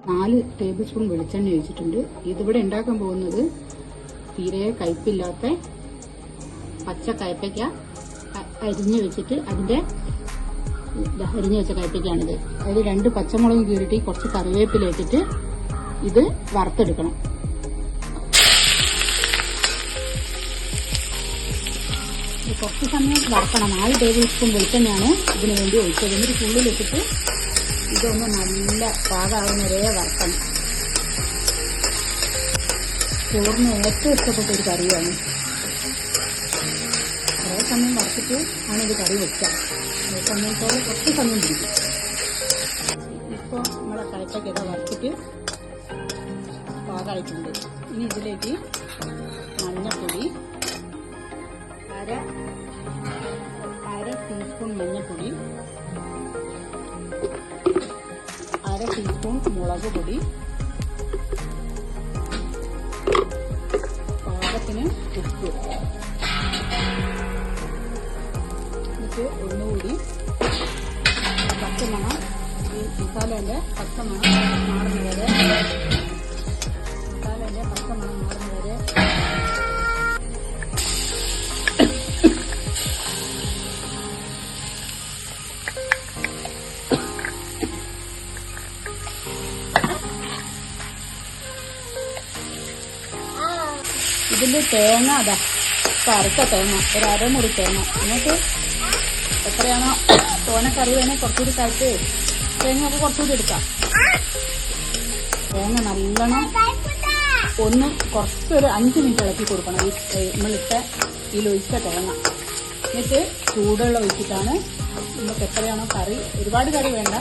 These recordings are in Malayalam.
4 ടേബിൾ സ്പൂൺ വെളിച്ചെണ്ണ ഒഴിച്ചിട്ടുണ്ട്. ഇതിവിടെ ഉണ്ടാക്കാൻ പോകുന്നത് തീരെ കയ്പില്ലാത്ത പച്ച കയ്പയ്ക്ക അരിഞ്ഞു വെച്ചിട്ട് അരിഞ്ഞു വെച്ച കയ്പയ്ക്കാണിത്. അതായത് 2 പച്ചമുളക് കീറിട്ട് കുറച്ച് കറിവേപ്പില ഇട്ടിട്ട് ഇത് വറുത്തെടുക്കണം. കുറച്ച് സമയം വറക്കണം. 4 ടേബിൾ സ്പൂൺ വെളിച്ചെണ്ണയാണ് ഇതിനു വേണ്ടി ഒഴിച്ചത്. എന്നിട്ട് ചുള്ളിലിട്ടിട്ട് ഇതൊന്ന് നല്ല പാകമാകുന്ന വരെ വറക്കണം. ചോറിന് ഏറ്റവും ഇഷ്ടപ്പെട്ട ഒരു കറിയാണ്. കുറേ സമയം വറുത്തിട്ട് ആണ് ഇത് കറി വെക്കാം. അതേ സമയത്തോടെ കുറച്ച് സമയം പിടിക്കും. ഇപ്പോൾ നമ്മളെ കയ്പയ്ക്കൊക്കെ വറുത്തിട്ട് പാകമായിട്ടുണ്ട്. ഇനി ഇതിലേക്ക് മഞ്ഞൾപ്പൊടി അര ടീസ്പൂൺ മഞ്ഞൾപ്പൊടി, 1/2 ടീസ്പൂൺ മുളക് പൊടി, പാകത്തിന് ഉപ്പ്. എന്നിട്ട് ഒന്നുകൂടി പച്ചമണം ഈ മസാലേന്റെ പച്ചമണം മാറുന്ന വരെ ഇതിന്റെ തേങ്ങ അതാ കറുത്ത തേങ്ങ, ഒരു അരമുറി തേങ്ങ. എന്നിട്ട് എത്രയാണോ തോനക്കറി വേണേൽ കുറച്ചുകൂടി കറുത്ത് തേങ്ങയൊക്കെ കുറച്ചുകൂടി എടുക്കാം. തേങ്ങ നല്ലോണം ഒന്ന് കുറച്ചൊരു 5 മിനിറ്റ് ഇളക്കി കൊടുക്കണം. ഈ നമ്മളിട്ട ഇതിലൊഴിച്ച തേങ്ങ. എന്നിട്ട് ചൂടുവെള്ളം ഒഴിച്ചിട്ടാണ് നമുക്ക് എത്രയാണോ കറി, ഒരുപാട് കറി വേണ്ട,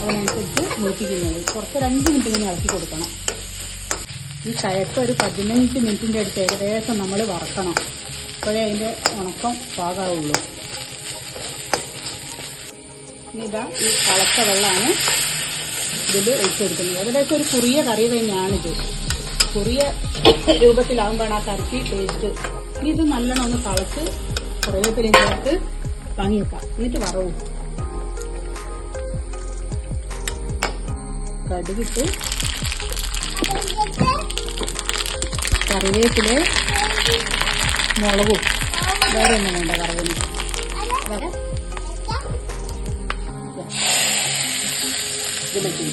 അതിനനുസരിച്ച് മൂപ്പിക്കുന്നത്. കുറച്ചൊരു 5 മിനിറ്റ് ഇങ്ങനെ ഇളക്കി കൊടുക്കണം. ഈ കയപ്പ് ഒരു 15 മിനിറ്റിന്റെ അടുത്ത് ഏകദേശം നമ്മൾ വറക്കണം. അപ്പോഴേ അതിന്റെ ഉണക്കം പാകാവുള്ളൂ. ഇതാ ഈ തിളച്ച വെള്ളമാണ് ഇതിൽ ഒഴിച്ചെടുക്കുന്നത്. ഏകദേശം ഒരു കുറിയ കറി തന്നെയാണിത്. കുറിയ രൂപത്തിലാകുമ്പോഴാണ് ആ കറിക്ക് ടേസ്റ്റ്. ഇനി ഇത് നല്ലോണം ഒന്ന് തിളച്ച് കറിവേപ്പിലയും ചേർത്ത് വാങ്ങി വെക്കാം. എന്നിട്ട് വറവും കടുകിട്ട് കറിവേപ്പില മുളകും വേറെ ഒന്നും വേണ്ട കറിവേപ്പില ഇതിലേക്ക്